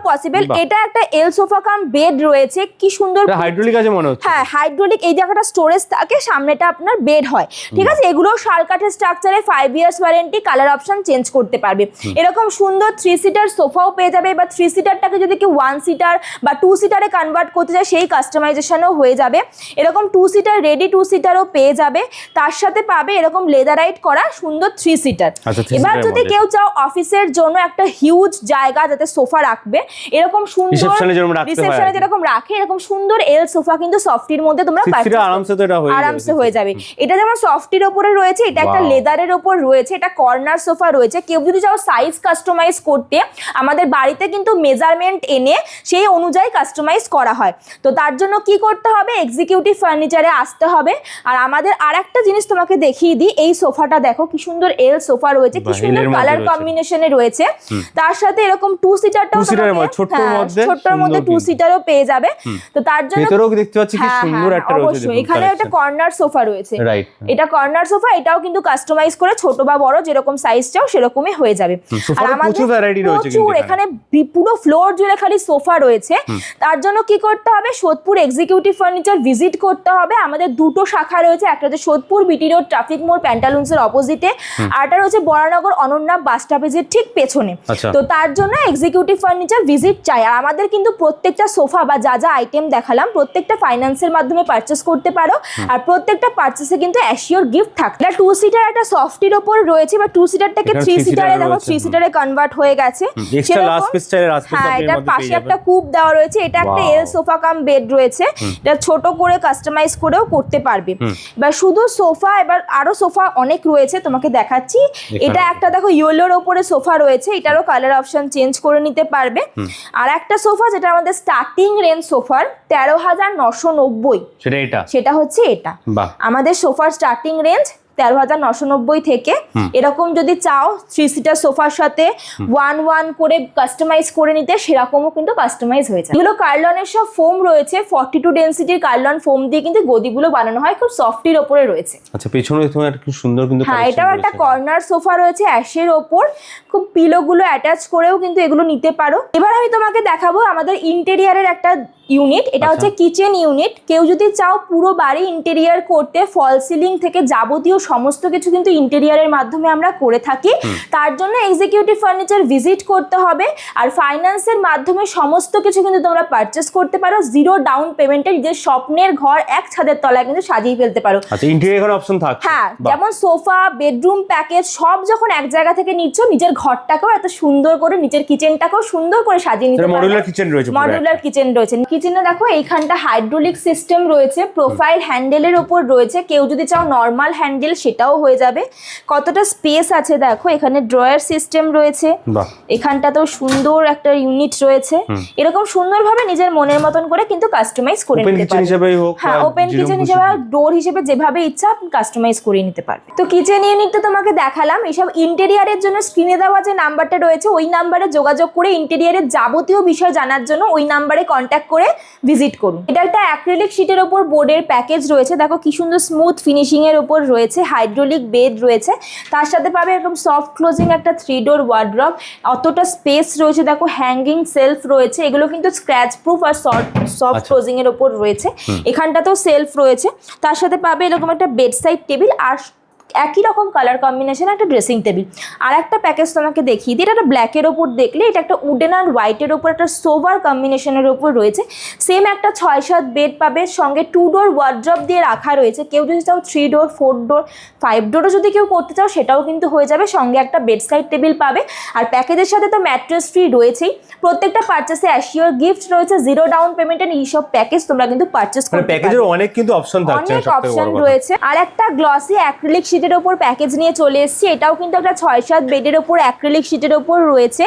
পসিবল। এটা একটা এল সোফা কাম বেড রয়েছে, কি সুন্দর হাইড্রোলিক আছে মনে হচ্ছে। হ্যাঁ হাইড্রোলিক, এই জায়গাটা স্টোরেজ থাকে, সামনেটা আপনার বেড হয়, ঠিক আছে। এগুলো শাল কাঠের স্ট্রাকচারে 5 years warranty, colour option change করতে পারবে। এরকম সুন্দর সুন্দর 3 সিটার সোফাও পেয়ে যাবে, বা 3 সিটারটাকে যদি কেউ 1 সিটার বা 2 সিটারে কনভার্ট করতে চায় সেই কাস্টমাইজেশনও হয়ে যাবে। এরকম 2 সিটার রেডি 2 সিটারও পেয়ে যাবে, তার সাথে পাবে এরকম লেদারাইট করা সুন্দর 3 সিটার। এবার যদি কেউ চাও অফিসের জন্য একটা হিউজ জায়গা যাতে সোফা রাখবে, এরকম সুন্দর রিসেপশনে যেরকম রাখে এরকম সুন্দর এল সোফা কিন্তু সফটির মধ্যে তোমরা আরামসে হয়ে যাবে। এটা যেমন সফটির ওপরে রয়েছে, এটা একটা লেদারের ওপর রয়েছে, এটা কর্নার সোফা রয়েছে। কেউ যদি চাও সাইজ কাস্টমাইজ করতে, আমাদের বাড়িতে কিন্তু মেজারমেন্ট এনে সেই অনুযায়ী কাস্টমাইজ করা হয়। তো তার জন্য কি করতে হবে, এক্সিকিউটিভ ফার্নিচারে আসতে হবে। আর আমাদের আরেকটা জিনিস তোমাকে দেখিয়ে দিই, এই সোফাটা দেখো কি সুন্দর এল সোফা রয়েছে, কি সুন্দর কালার কম্বিনেশনে রয়েছে। তার সাথে এরকম 2 সিটারটাও ছোট্টর মধ্যে 2 সিটারও পেয়ে যাবে। তো তার জন্য দেখতে পাচ্ছি কি সুন্দর একটা রয়েছে, অবশ্যই এখানে একটা কর্নার সোফা রয়েছে, এটা কর্নার সোফা, এটাও কিন্তু কাস্টমাইজ করে ছোট বা বড় যেরকম সাইজ চাও সেরকমই হয়ে যাবে। আর আমাদের প্রচুর এখানে পুরো ফ্লোর জুড়ে খালি সোফা রয়েছে। তার জন্য কি করতে হবে, সোদপুর এক্সিকিউটিভ ফার্নিচার ভিজিট করতে হবে। আমাদের দুটো শাখা রয়েছে, একটা হচ্ছে সোদপুর বিটি রোড ট্রাফিক মোড় প্যান্টালুন্সের অপোজিটে, আর একটা রয়েছে বরানগর অনন্যা বাস স্টপেজের ঠিক পেছনে। তো তার জন্য এক্সিকিউটিভ ফার্নিচার ভিজিট চাই। আর আমাদের কিন্তু প্রত্যেকটা সোফা বা যা যা আইটেম দেখালাম প্রত্যেকটা ফাইন্যান্সের মাধ্যমে পারচেস করতে পারো, আর প্রত্যেকটা পারচেসে কিন্তু অ্যাসিওর গিফট থাকে। এটা 2 সিটার একটা সফটির ওপর রয়েছে, বা 2 সিটারটাকে 3 সিটারে দেখো 3 সিটারে কনভার্ট হয়ে গেছে। হ্যাঁ, এটার পাশে একটা কূপ দেওয়া রয়েছে, এটা একটা এল সোফা কাম বেড রয়েছে, এটা ছোট করে কাস্টমাইজ করেও করতে পারবে। এবার শুধু সোফা, এবার আরো সোফা অনেক রয়েছে তোমাকে দেখাচ্ছি। এটা একটা দেখো ইয়েলোর ওপরে সোফা রয়েছে, এটারও কালার অপশন চেঞ্জ করে নিতে পারবে। আর একটা সোফা যেটা আমাদের স্টার্টিং রেঞ্জ সোফার 13,990, সেটা হচ্ছে এটা। আমাদের সোফার স্টার্টিং রেঞ্জ 13,990 থেকে। এরকম যদি চাও 3 সিটার সোফার সাথে 1 করে কাস্টমাইজ করে নিতে, সেরকমও কিন্তু কাস্টমাইজ হয়ে যায়। এগুলো কার্লনের সব ফোম রয়েছে, 42 ডেনসিটির কার্লন ফোম দিয়ে কিন্তু গদিগুলো বানানো হয়, খুব সফটির ওপরে রয়েছে। আচ্ছা, পেছনে তোমার একটা খুব সুন্দর কিন্তু হ্যাঁ, এটাও একটা কর্নার সোফা রয়েছে অ্যাশের ওপর, খুব পিলোগুলো অ্যাটাচ করেও কিন্তু এগুলো নিতে পারো। এবার আমি তোমাকে দেখাবো আমাদের ইন্টেরিয়ারের একটা ইউনিট, এটা হচ্ছে কিচেন ইউনিট। কেউ যদি চাও পুরো বাড়ি ইন্টেরিয়ার করতে, ফল সিলিং থেকে যাবতীয় সমস্ত কিছু কিন্তু ইন্টেরিয়ারের মাধ্যমে আমরা করে থাকি। তার জন্য এক্সিকিউটিভ ফার্নিচার ভিজিট করতে হবে, আর ফাইন্যান্সের মাধ্যমে সমস্ত কিছু কিন্তু তোমরা পারচেস করতে পারো। 0 ডাউন পেমেন্টে নিজের স্বপ্নের ঘর এক ছাদের তলায় কিন্তু সাজিয়ে ফেলতে পারো। আচ্ছা, ইন্টেরিয়র অপশন থাকে। হ্যাঁ, যেমন সোফা, বেডরুম প্যাকেজ সব যখন এক জায়গা থেকে নিচ্ছ, নিজের ঘরটাকেও এত সুন্দর করে, নিজের কিচেনটাকেও সুন্দর করে সাজিয়ে নিতে পারো। মডুলার কিচেন রয়েছে, মডুলার কিচেন রয়েছে। কিচেনে দেখো এইখানটা হাইড্রোলিক সিস্টেম রয়েছে, প্রোফাইল হ্যান্ডেলের ওপর রয়েছে। কেউ যদি চাও নর্মাল হ্যান্ডেল সেটাও হয়ে যাবে। কতটা স্পেস আছে দেখো, এখানে ড্রয়ার সিস্টেম রয়েছে, এখানটাতেও সুন্দর একটা ইউনিট রয়েছে। এরকম সুন্দরভাবে নিজের মনের মতন করে কিন্তু কাস্টমাইজ করে নিতে পারবে। হ্যাঁ, ওপেন কিচেন হিসেবে, ডোর হিসেবে যেভাবে ইচ্ছা আপনি কাস্টমাইজ করে নিতে পারবে। তো কিচেন ইউনিটটা তোমাকে দেখালাম। এইসব ইন্টেরিয়ারের জন্য স্ক্রিনে দেওয়া যে নাম্বারটা রয়েছে ওই নাম্বারে যোগাযোগ করে ইন্টেরিয়ারের যাবতীয় বিষয় জানার জন্য ওই নাম্বারে কন্ট্যাক্ট করে ভিজিট করুন। এটা একটা অ্যাক্রিলিক শীটের ওপর বোর্ডের প্যাকেজ রয়েছে, দেখো কি সুন্দর স্মুথ ফিনিশিং এর ওপর রয়েছে, হাইড্রোলিক বেড রয়েছে, তার সাথে পাবে এরকম সফট ক্লোজিং একটা 3 ডোর ওয়ার্ড্রপ। অতটা স্পেস রয়েছে, দেখো হ্যাঙ্গিং সেলফ রয়েছে, এগুলো কিন্তু স্ক্র্যাচ প্রুফ আর সফট ক্লোজিং এর ওপর রয়েছে। এখানটাতেও সেলফ রয়েছে, তার সাথে পাবে এরকম একটা বেড সাইড টেবিল, আর একই রকম কালার কম্বিনেশন একটা ড্রেসিং টেবিল। আর একটা প্যাকেজ তোমাকে দেখিয়ে দিই, এটা ব্ল্যাকের ওপর দেখলে এটা একটা উডেন আর হোয়াইটের ওপর একটা সোভার কম্বিনেশনের ওপর রয়েছে। সেম একটা 6-7 বেড পাবে, সঙ্গে 2 ডোর ওয়ার্ড্রপ দিয়ে রাখা রয়েছে। কেউ যদি চাও 3 ডোর 4 ডোর 5 ডোরও যদি কেউ করতে চাও সেটাও কিন্তু হয়ে যাবে। সঙ্গে একটা বেড সাইড টেবিল পাবে, আর প্যাকেজের সাথে তো ম্যাট্রেস ফ্রি রয়েছেই। প্রত্যেকটা পারচেসে অ্যাসিওর গিফট রয়েছে, 0 ডাউন পেমেন্টের এই সব প্যাকেজ তোমরা কিন্তু পারচেস করতে পারবে। প্যাকেজের অনেক কিন্তু অপশন থাকছে, অনেক অপশন রয়েছে। আর একটা গ্লসি অ্যাক্রিলিক শীটের ওপর প্যাকেজ নিয়ে চলে এসেছি, এটাও কিন্তু একটা 6-7 বেডের ওপর অ্যাক্রিলিক শীটের ওপর রয়েছে,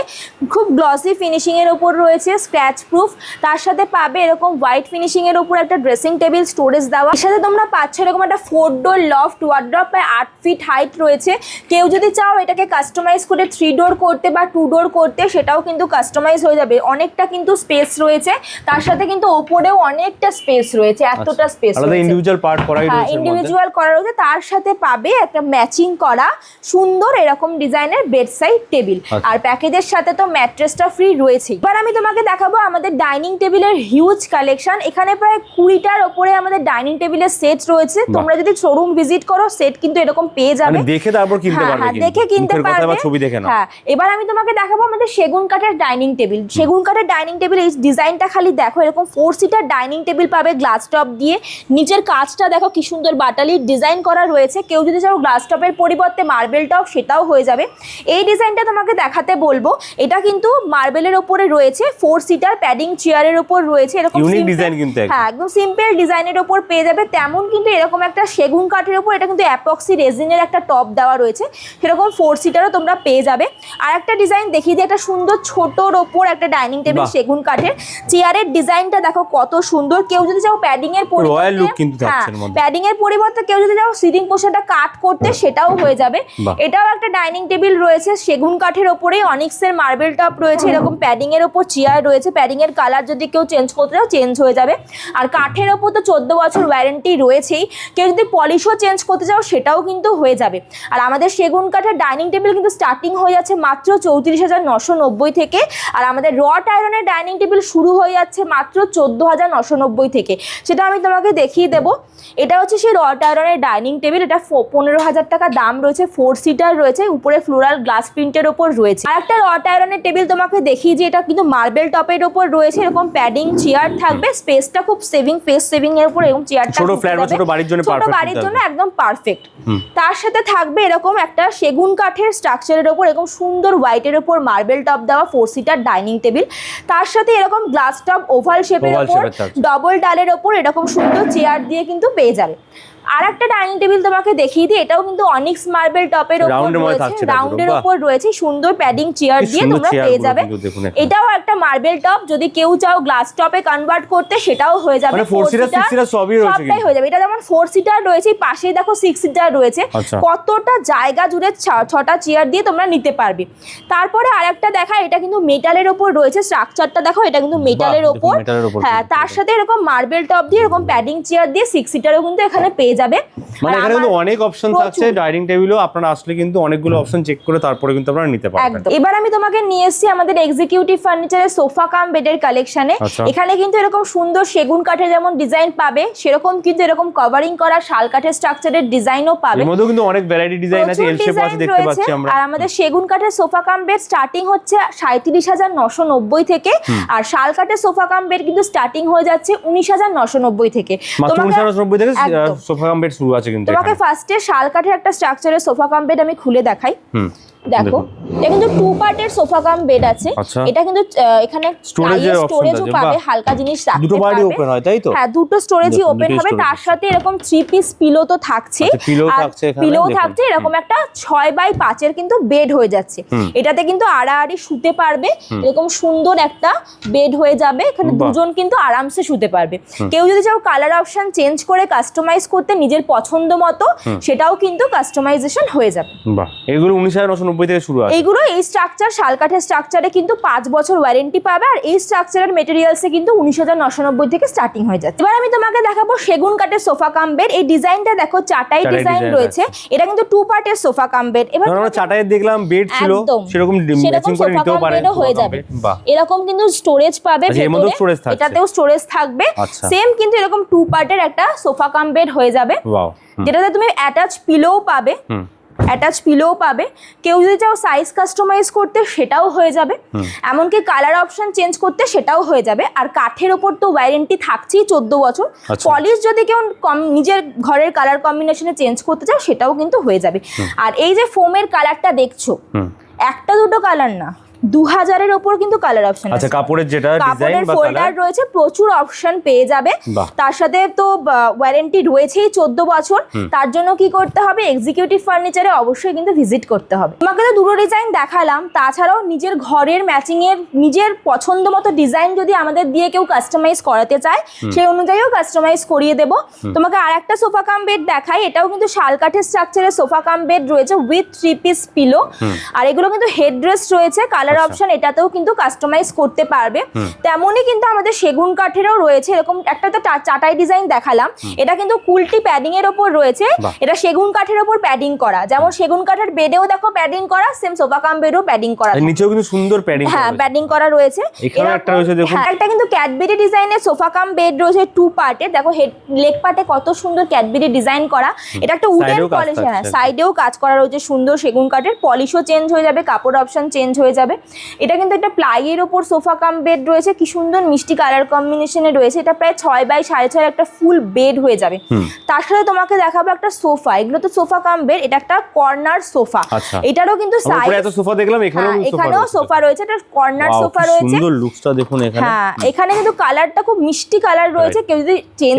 খুব গ্লসি ফিনিশিং এর ওপর রয়েছে, স্ক্র্যাচ প্রুফ। তার সাথে পাবে এরকম হোয়াইট ফিনিশিং এর ওপর একটা ড্রেসিং টেবিল স্টোরেজ দেওয়া। এর সাথে তোমরা পাচ্ছ এরকম একটা 4 ডোর লফট ওয়ার্ড্রপ, প্রায় 8 ফিট হাইট রয়েছে। কেউ যদি চাও এটাকে কাস্টমাইজ করে 3 ডোর করতে বা 2 ডোর করতে, সেটাও কিন্তু কাস্টমাইজ হয়ে যাবে। অনেকটা কিন্তু স্পেস রয়েছে, তার সাথে কিন্তু ওপরেও অনেকটা স্পেস রয়েছে, এতটা স্পেস রয়েছে, ইন্ডিভিজুয়াল পার্ট করা রয়েছে, ইন্ডিভিজুয়াল করা রয়েছে। তার সাথে পাবে একটা ম্যাচিং করা সুন্দর এরকম ডিজাইনের বেড সাইড টেবিল। আর প্যাকেজের সাথে তো ম্যাট্রেসটা ফ্রি রয়েছে। এবার আমি তোমাকে দেখাবো আমাদের ডাইনিং টেবিলের হিউজ কালেকশন। এখানে প্রায় 20টার ওপরে আমাদের ডাইনিং টেবিলের সেট রয়েছে। তোমরা যদি শোরুম ভিজিট করো সেট কিন্তু এরকম পেয়ে যাবে, দেখে তারপর কিনতে পারবে। হ্যাঁ দেখে কিনতে পারবে, ছবি দেখে না। হ্যাঁ এবার আমি তোমাকে দেখাবো আমাদের সেগুন কাঠের ডাইনিং টেবিল। সেগুন কাঠের ডাইনিং টেবিল এই ডিজাইনটা খালি দেখো, এরকম 4 সিটার ডাইনিং টেবিল পাবে গ্লাস টপ দিয়ে। নিচের কাজটা দেখো কি সুন্দর বাটালির ডিজাইন করা রয়েছে। কেউ যদি চাও গ্লাস টপের পরিবর্তে মার্বেল টপ সেটাও হয়ে যাবে। এই ডিজাইনটা তোমাকে দেখাতে বলবো, এটা কিন্তু মার্বেলের ওপরে রয়েছে, 4 সিটার প্যাডিং চেয়ারের ওপর রয়েছে। এরকম ইউনিক ডিজাইন কিন্তু হ্যাঁ একদম সিম্পল ডিজাইনের ওপর পেয়ে যাবে। তেমন কিন্তু এরকম একটা সেগুন কাঠের ওপর এটা কিন্তু অ্যাপক্সি রেজিনের একটা টপ দেওয়া রয়েছে, সেরকম 4 সিটারও তোমরা পেয়ে যাবে। আর একটা ডিজাইন দেখিয়ে দিই, একটা সুন্দর ছোটোর ওপর একটা ডাইনিং টেবিল সেগুন কাঠের। চেয়ারের ডিজাইনটা দেখো কত সুন্দর। কেউ যদি চাও প্যাডিং এর পরিবর্তে, প্যাডিং এর পরিবর্তে কেউ যদি চাও সিটিং পোর্শনটা কাট করতে সেটাও হয়ে যাবে। এটাও একটা ডাইনিং টেবিল রয়েছে সেগুন কাঠের ওপরে, অনিক্সের মার্বেল টপ রয়েছে, এরকম প্যাডিং এর ওপর চেয়ার রয়েছে। প্যাডিং এর কালার যদি কেউ চেঞ্জ করতে চাও চেঞ্জ হয়ে যাবে। আর কাঠের ওপর তো 14 বছর ওয়ারেন্টি রয়েছেই, কেউ যদি পলিশও চেঞ্জ করতে চাও সেটাও কিন্তু হয়ে যাবে। আর আমাদের সেগুন কাঠের ডাইনিং টেবিল কিন্তু স্টার্টিং হয়ে যাচ্ছে মাত্র 34,990 থেকে। আর আমাদের রড আয়রনের ডাইনিং টেবিল শুরু হয়ে যাচ্ছে মাত্র 14,990 থেকে। সেটা আমি তোমাকে দেখিয়ে দেবো। এটা হচ্ছে সেই রড আয়রনের ডাইনিং টেবিল, এটা 15,000 টাকা দাম রয়েছে, 4 সিটার রয়েছে, উপরে ফ্লোরাল গ্লাস প্রিন্টের ওপর রয়েছে। আর একটা রড আয়রনের টেবিল তোমাকে দেখিয়ে যে এটা কিন্তু মার্বেল টপের ওপর রয়েছে, এরকম প্যাডিং চেয়ার থাকবে, স্পেসটা খুব ফেস সেভিং এর উপর এরকম চেয়ারটা ছোট ফ্ল্যাট বা ছোট বাড়ির জন্য পারফেক্ট, ছোট বাড়ির জন্য একদম পারফেক্ট। তার সাথে থাকবে এরকম একটা সেগুন কাঠের স্ট্রাকচারের ওপর এরকম সুন্দর হোয়াইটের ওপর মার্বেল টপ দেওয়া 4 সিটার ডাইনিং টেবিল। তার সাথে এরকম গ্লাস টপ ওভাল শেপের ওপর ডবল ডালের ওপর এরকম সুন্দর চেয়ার দিয়ে কিন্তু পেয়ে যাবে। আর একটা ডাইনিং টেবিল তোমাকে দেখিয়ে দিই, এটাও কিন্তু অনিক্স মার্বেল টপের ওপর রয়েছে, রাউন্ডের ওপর রয়েছে, সুন্দর প্যাডিং চেয়ার দিয়ে তোমরা পেয়ে যাবে। এটাও একটা মার্বেল টপ, যদি কেউ চাও গ্লাস টপে কনভার্ট করতে সেটাও হয়ে যাবে। 4 সিটার 6 সিটার সবই রয়েছে, সবটাই হয়ে যাবে। এটা যেমন 4 সিটার রয়েছে, পাশেই দেখো 6 সিটার রয়েছে, কতটা জায়গা জুড়ে 6টা চেয়ার দিয়ে তোমরা নিতে পারবে। তারপরে আরেকটা দেখা, এটা কিন্তু মেটালের ওপর রয়েছে, স্ট্রাকচারটা দেখো, এটা কিন্তু মেটালের ওপর। হ্যাঁ তার সাথে এরকম মার্বেল টপ দিয়ে এরকম প্যাডিং চেয়ার দিয়ে 6 সিটারও কিন্তু এখানে পেয়ে যাবে। মানে এখানে কিন্তু অনেক অপশন থাকছে ডাইনিং টেবিলও, আপনারা আসলে কিন্তু অনেকগুলো অপশন চেক করে তারপরে কিন্তু আপনারা নিতে পারবেন। এবার আমি তোমাকে নিয়ে এসেছি আমাদের এক্সিকিউটিভ ফার্নিচারের সোফা কাম বেডের কালেকশনে। এখানে কিন্তু এরকম সুন্দর সেগুন কাঠের যেমন ডিজাইন পাবে, সেরকম কিন্তু এরকম কভারিং করা শাল কাঠের স্ট্রাকচারের ডিজাইনও পাবে। এর মধ্যে কিন্তু অনেক ভ্যারাইটি ডিজাইন আছে, এল শেপ আছে দেখতে পাচ্ছি আমরা। আর আমাদের সেগুন কাঠের সোফা কাম বেড স্টার্টিং হচ্ছে 37,990 থেকে, আর শাল কাঠের সোফা কাম বেড কিন্তু স্টার্টিং হয়ে যাচ্ছে 19,990 থেকে। মাত্র 1990 থেকে সোফা কাম বেড শুরু আছে কিন্তু। তোমাকে ফার্স্টে শাল কাঠের একটা স্ট্রাকচারের সোফা কাম বেড আমি খুলে দেখাই। দেখো এটা কিন্তু 2 পার্টের সোফা কাম বেড আছে। এটা কিন্তু এখানে স্টোরেজও পাবে, হালকা জিনিস রাখতে পারবে। দুটো বাড়ি ওপেন হয় তাই তো? হ্যাঁ দুটো স্টোরেজই ওপেন হবে। তার সাথে এরকম 3 পিস পিলো তো থাকছে, পিলো থাকছে, এরকম একটা 6x5 এর কিন্তু বেড হয়ে যাচ্ছে। এটাতে কিন্তু আড়াআড়ি শুতে পারবে, এরকম সুন্দর একটা বেড হয়ে যাবে। এখানে দুজন কিন্তু আরামসে শুতে পারবে। কেউ যদি চাও কালার অপশন চেঞ্জ করে কাস্টমাইজ করতে নিজের পছন্দ মতো, সেটাও কিন্তু কাস্টমাইজেশন হয়ে যাবে। বাহ, এগুলো 1990 থেকে শুরু আছে। এইগুলো এই স্ট্রাকচার শাল কাঠের স্ট্রাকচারে কিন্তু 5 বছর ওয়ারেন্টি পাবে। আর এই স্ট্রাকচারের মেটেরিয়ালসে কিন্তু 19,990 থেকে স্টার্টিং হয়ে যাচ্ছে। এবার আমি তোমাকে দেখাবো সেগুন কাঠের সোফা কাম বেড। এই ডিজাইনটা দেখো, চাটাই ডিজাইন রয়েছে। এটা কিন্তু 2 পার্টের সোফা কাম বেড। এবার আমরা চাটাই দেখলাম বেড ছিল, সেরকম ম্যাচিং করে নিতেও পারেন, হয়ে যাবে। এরকম কিন্তু স্টোরেজ পাবে, এটাতেও স্টোরেজ থাকবে। সেম কিন্তু এরকম 2 পার্টের একটা সোফা কাম বেড হয়ে যাবে, যেটাতে তুমি অ্যাটাচ পিলোও পাবে। কেউ যদি চাও সাইজ কাস্টমাইজ করতে সেটাও হয়ে যাবে, এমনকি কালার অপশন চেঞ্জ করতে সেটাও হয়ে যাবে। আর কাঠের ওপর তো ওয়ারেন্টি থাকছেই 14 বছর। পলিশ যদি কেউ নিজের ঘরের কালার কম্বিনেশনে চেঞ্জ করতে চাও সেটাও কিন্তু হয়ে যাবে। আর এই যে ফোমের কালারটা দেখছো, একটা দুটো কালার না, 2000 এর উপর কিন্তু কালার অপশন আছে। আচ্ছা, কাপড়ের যেটা ডিজাইন বা ফোল্ডার রয়েছে, প্রচুর অপশন পেয়ে যাবে। তার সাথে তো ওয়ারেন্টি রয়েছেই 14 বছর। তার জন্য কি করতে হবে, এক্সিকিউটিভ ফার্নিচারে অবশ্যই কিন্তু ভিজিট করতে হবে। তোমাকে তো দুটো ডিজাইন দেখালাম, তাছাড়াও নিজের ঘরের ম্যাচিং এর নিজের পছন্দ মতো ডিজাইন যদি আমাদের দিয়ে কেউ কাস্টমাইজ করাতে চায়, সেই অনুযায়ীও কাস্টমাইজ করিয়ে দেব। তোমাকে আরেকটা সোফা কাম বেড দেখাই। এটাও কিন্তু শাল কাঠের স্ট্রাকচারের সোফা কাম বেড রয়েছে উইথ 3 পিস পিলো। আর এগুলো কিন্তু হেডরেস্ট রয়েছে, কালার অপশন এটাতেও কিন্তু কাস্টমাইজ করতে পারবে। তেমনই কিন্তু আমাদের সেগুন কাঠেরও রয়েছে, এরকম একটা তো চাটাই ডিজাইন দেখালাম, এটা কিন্তু কুলটি প্যাডিং এর উপর রয়েছে, এটা সেগুন কাঠের উপর প্যাডিং করা, যেমন সেগুন কাঠের বেডেও দেখো প্যাডিং করা, সেম সোফা কাম বেডও প্যাডিং করা, নিচেও কিন্তু সুন্দর প্যাডিং, হ্যাঁ প্যাডিং করা রয়েছে। এখানে একটা রয়েছে দেখুন, একটা কিন্তু ক্যাডবেরি ডিজাইনের সোফা কাম বেড রয়েছে 2 পার্টের, দেখো হেড লেগ পার্টে কত সুন্দর ক্যাডবেরি ডিজাইন করা, এটা একটা উডেন পলিশ, হ্যাঁ সাইডেও কাজ করা রয়েছে সুন্দর সেগুন কাঠের, পলিশও চেঞ্জ হয়ে যাবে, কাপড় অপশন চেঞ্জ হয়ে যাবে। এটা কিন্তু একটা প্লাইয়ের ওপর সোফা কাম বেড রয়েছে, কি সুন্দর মিষ্টি কালার কম্বিনেশনে রয়েছে, এটা প্রায় 6 বাই 6.5 একটা ফুল বেড হয়ে যাবে। তার সাথে তোমাকে দেখাবো একটা সোফা, এগুলো তো সোফা কাম বেড, এটা একটা কর্নার সোফা, এটারও কিন্তু সাইজ, এত সোফা দেখলাম, এখানেও সোফা রয়েছে, এটা কর্নার সোফা রয়েছে, সুন্দর লুকসটা দেখুন এখানে। হ্যাঁ এখানে কিন্তু কালারটা খুব মিষ্টি কালার রয়েছে, কেউ যদি চেঞ্জ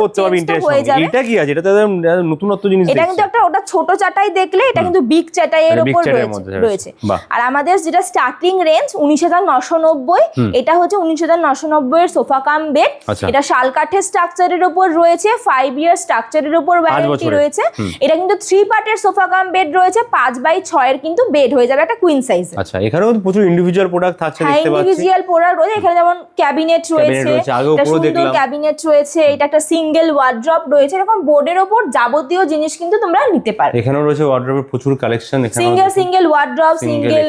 করতে পারবে ইন্টারেস্ট। এটা কি আছে, এটা তো নতুনত্ব জিনিস, এটা কিন্তু একটা ওটা ছোট চাটাই দেখলে, এটা কিন্তু বিগ চাটাই এর উপর রয়েছে। আর আমাদের যেটা স্টার্টিং রেঞ্জ 19,990, এটা হচ্ছে 19,990 এর সোফা কাম বেড, এটা শাল কাঠের স্ট্রাকচারের উপর রয়েছে, 5 ইয়ার স্ট্রাকচারের উপর ওয়ারেন্টি রয়েছে। এটা কিন্তু 3 পার্টের সোফা কাম বেড রয়েছে, 5 বাই 6 এর কিন্তু বেড হয়ে যাবে একটা কুইন সাইজ। আচ্ছা, এখানেও প্রচুর ইন্ডিভিজুয়াল প্রোডাক্ট থাকছে দেখতে পাচ্ছি, ইন্ডিভিজুয়াল প্রোডাক্ট রয়েছে, এখানে যেমন ক্যাবিনেট রয়েছে, একটা সুন্দর ক্যাবিনেট রয়েছে, এটা একটা সিঙ্গেল ওয়ার্ড্রপ রয়েছে, এরকম বোর্ডের উপর যাবতীয় জিনিস কিন্তু তোমরা নিতে পারবে। এখানেও রয়েছে ওয়ার্ড্রপের প্রচুর কালেকশন, এখানে সিঙ্গেল ওয়ার্ড্রপ, সিঙ্গেল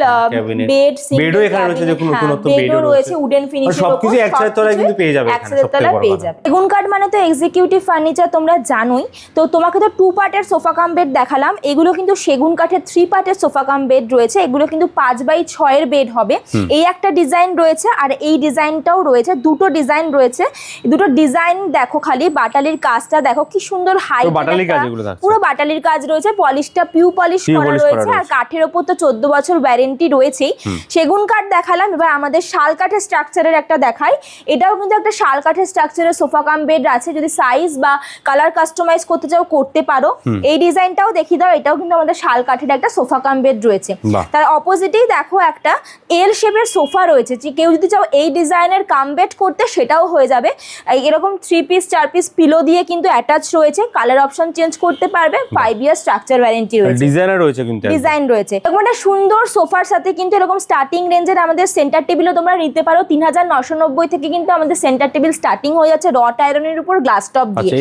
বেড, বেডও এখানে রয়েছে, দেখুন নতুনত্ব বেডও রয়েছে, উডেন ফিনিশের উপর সবকিছু একসাথে তোরা কিন্তু পেয়ে যাবে, একসাথে তোরা পেয়ে যাবে। সেগুন কাঠ মানে তো এক্সিকিউটিভ ফার্নিচার তোমরা জানোই, তো তোমাকে তো 2 পার্টের সোফা কাম বেড দেখালাম, এগুলো কিন্তু সেগুন কাঠের 3 পার্টের সোফা কাম বেড রয়েছে, এগুলো কিন্তু 5 বাই 6 এর বেড হবে। এই একটা ডিজাইন রয়েছে, আর এই ডিজাইনটাও রয়েছে, দুটো ডিজাইন রয়েছে, দুটো ডিজাইন দেখো, খালি বাটালির কাজটা দেখো কি সুন্দর, হাই পুরো বাটালির কাজ রয়েছে, পলিশটা পিউ পলিশ করা রয়েছে, আর কাঠের ওপর তো 14 বছর ওয়ারেন্টি রয়েছেই। সেগুন কাঠ দেখালাম, এবার আমাদের শাল কাঠের স্ট্রাকচারের একটা দেখাই, এটাও কিন্তু একটা শাল কাঠের স্ট্রাকচারের সোফা কাম বেড আছে, যদি সাইজ বা কালার কাস্টমাইজ করতে চাও করতে পারো। এই ডিজাইনটাও দেখিয়ে দাও, এটাও কিন্তু আমাদের শাল কাঠের একটা সোফা কাম বেড রয়েছে। তার অপোজিটেই দেখো একটা এল শেপের সোফা রয়েছে, কেউ যদি চাও এই ডিজাইনের কাম বেড করতে সেটাও হয়ে যাবে। এরকম 3 পিস 4 পিস পিলো দিয়ে কিন্তু অ্যাটাচ রয়েছে, কালার অপশন চেঞ্জ করতে পারবে, 5 ইয়ার স্ট্রাকচার ওয়ারেন্টি রয়েছে, ডিজাইনার রয়েছে, কিন্তু ডিজাইন রয়েছে। এরকম একটা সুন্দর সোফার সাথে কিন্তু এরকম স্টার্টিং রেঞ্জের আমাদের সেন্টার টেবিলও তোমরা নিতে পারো, 3,990 থেকে কিন্তু আমাদের সেন্টার টেবিল স্টার্টিং হয়ে যাচ্ছে রট আয়রনের উপর গ্লাস টপ দিয়ে।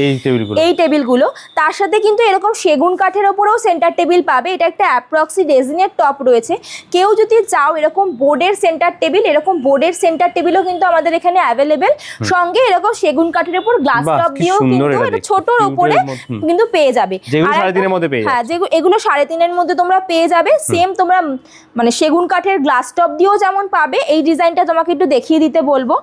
এই টেবিলগুলো তার সাথে কিন্তু এরকম সেগুন কাঠের ওপরেও সেন্টার টেবিল পাবে, এটা একটা অ্যাপ্রক্সি রেজিনের টপ রয়েছে। কেউ যদি চাও এরকম বোর্ডের সেন্টার টেবিল, এরকম বোর্ডের সেন্টার টেবিলও কিন্তু আমাদের এখানে অ্যাভেলেবেল, সঙ্গে এরকম সেগুন কাঠের উপর গ্লাস টপ দিয়েও কিন্তু এটা ছোটর উপরে কিন্তু পেয়ে যাবে। হ্যাঁ, এগুলো 3.5 এর মধ্যে তোমরা পেয়ে যাবে। সেম তোমরা মানে সেগুন কাঠের গ্লাস টপ দিয়েও যেমন পাবে, এই ডিজাইনটা তোমাকে একটু দেখিয়ে দিতে বলবো,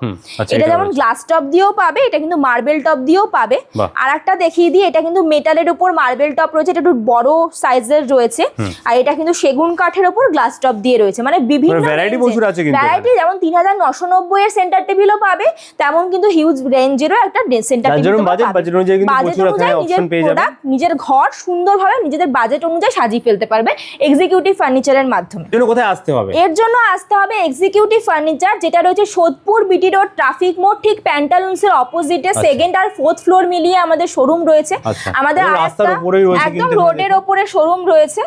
এটা যেমন গ্লাস টপ দিয়েও পাবে, এটা কিন্তু মার্বেল টপ দিয়েও পাবে। আর একটা দেখিয়ে দিই, এটা কিন্তু মেটালের উপর মার্বেল টপ রয়েছে, এটা একটু বড় সাইজের রয়েছে, আর এটা কিন্তু সেগুন কাঠের উপর গ্লাস টপ দিয়ে রয়েছে, মানে বিভিন্ন ভ্যারাইটি, যেমন 3,990 এর সেন্টার টেবিলও পাবে, তেমন কিন্তু হিউজ রেঞ্জেরও একটা সেন্টার টেবিল নিজের ঘর সুন্দরভাবে নিজেদের বাজেট অনুযায়ী সাজিয়ে ফেলতে পারবে এক্সিকিউটিভ ফার্নিচারের মাধ্যমে। কোথায় আসতে হবে? এর জন্য আসতে হবে এক্সিকিউটিভ ফার্নিচার, যেটা রয়েছে সোদপুর বিটি রোড ট্রাফিক মোড়, ঠিক প্যান্টালুন্সের অপোজিটে, 2nd আর 4th ফ্লোর মিলিয়ে আমাদের শোরুম রয়েছে। আমাদের একদম রোডের ওপরে শোরুম রয়েছে।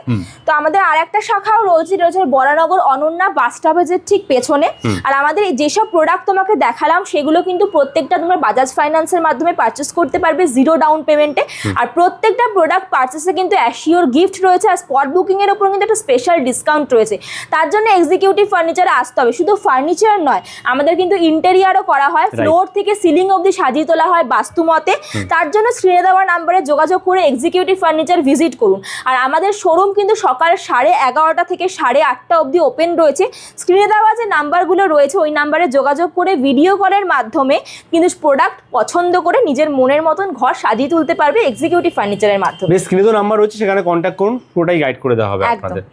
তো আমাদের আরেকটা শাখাও রয়েছে বরানগর অনন্যা বাস স্টপেজের ঠিক পেছনে। আর আমাদের যেসব প্রোডাক্ট তোমাকে দেখালাম সেগুলো কিন্তু প্রত্যেকটা তোমরা বাজাজ ফাইন্যান্সের মাধ্যমে পারচেস করতে পারবে 0 ডাউন পেমেন্টে। আর প্রত্যেকটা প্রোডাক্ট পারচেসে কিন্তু অ্যাসিওর গিফট রয়েছে, আর স্পট বুকিং এর উপর কিন্তু একটা স্পেশাল ডিসকাউন্ট রয়েছে। তার জন্য এক্সিকিউটিভ ফার্নিচারে আসতে হবে। শুধু ফার্নিচার নয়, আমাদের কিন্তু ইন্টেরিয়ারও করা হয়, ফ্লোর থেকে সিলিং অবধি সাজিয়ে তোলা হয় বাস্তুমতে। তার জন্য স্ক্রিনে দেওয়া নাম্বারে যোগাযোগ করে এক্সিকিউটিভ ফার্নিচার ভিজিট করুন। আর আমাদের শোরুম কিন্তু সকাল 11:30 থেকে 8:30 অবধি ওপেন রয়েছে। স্ক্রিনে দেওয়া যে নাম্বারগুলো রয়েছে ওই নাম্বারে যোগাযোগ করে ভিডিও কলের মাধ্যমে কিন্তু প্রোডাক্ট পছন্দ করে নিজের মনের মতন ঘর সাজিয়ে তুলতে পারবে এক্সিকিউটিভ ফার্নিচারের মাধ্যমে। স্ক্রিনে তো নাম্বার রয়েছে, সেখানে কন্ট্যাক্ট করুন, পুরোটাই গাইড করে দেওয়া হবে আপনাদের।